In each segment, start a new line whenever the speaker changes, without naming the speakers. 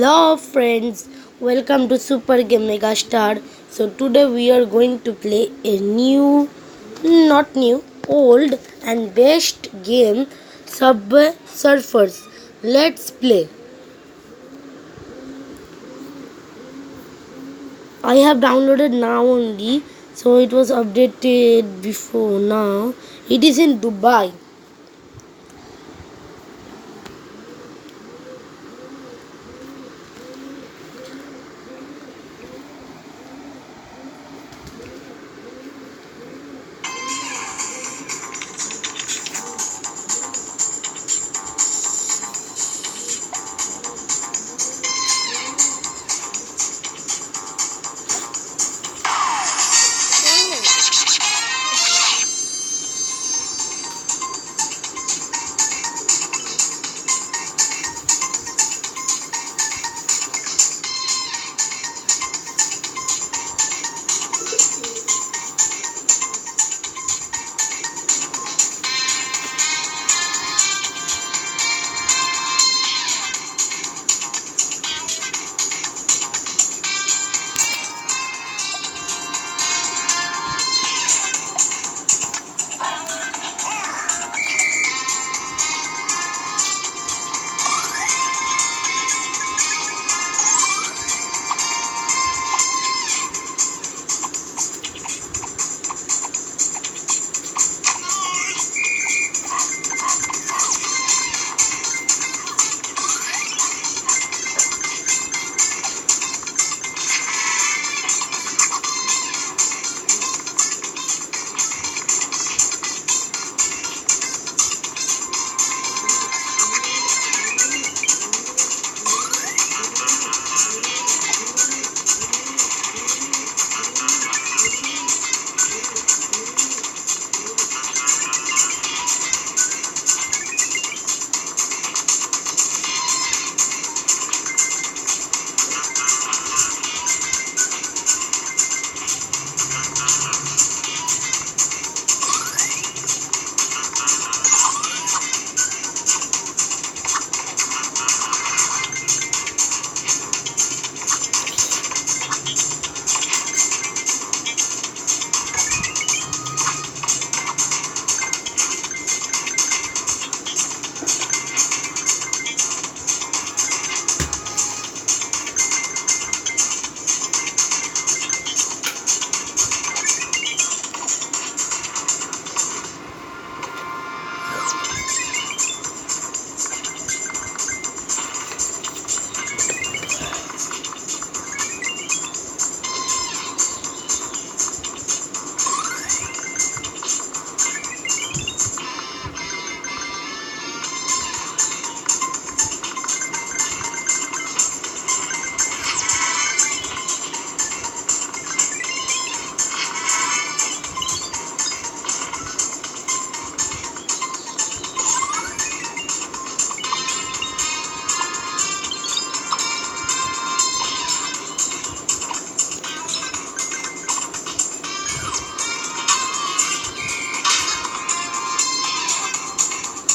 Hello friends, welcome to Super Game Mega Star. So today we are going to play a not new, old and best game, Subway Surfers. Let's play. I have downloaded now only, so it was updated before now. It is in Dubai.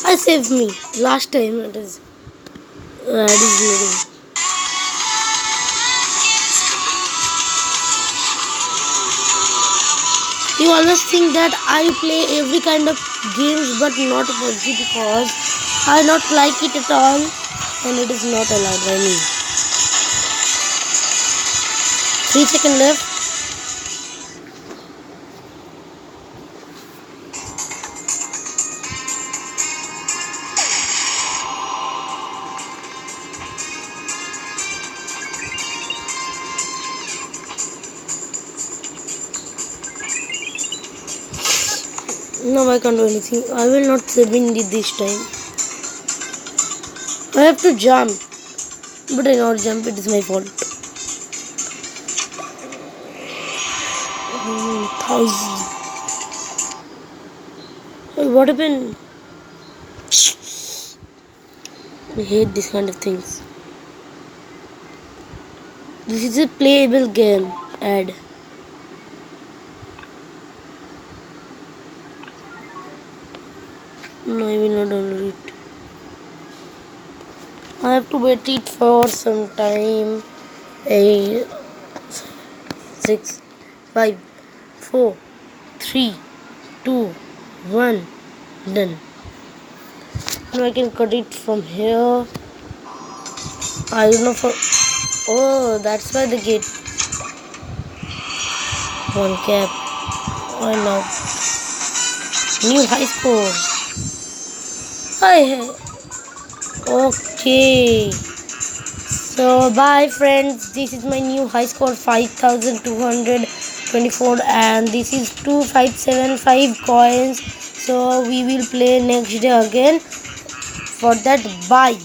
I saved me last time. It is loading. You always think that I play every kind of games, but not PUBG because I not like it at all, and it is not allowed by me. 3 seconds left. No, I can't do anything. I will not win it this time. I have to jump, but I not jump. It is my fault. 1,000. What happened? I hate this kind of things. This is a playable game. Ad. No, I will not download it. I have to wait it for some time. 8, 6, 5, 4, 3, 2, 1. Done. Now I can cut it from here. I don't know for. Oh, that's why the gate. One cap. Why not? New high score. Hi. Okay. So bye friends. This is my new high score 5224 and this is 2575 coins. So we will play next day again. For that, bye.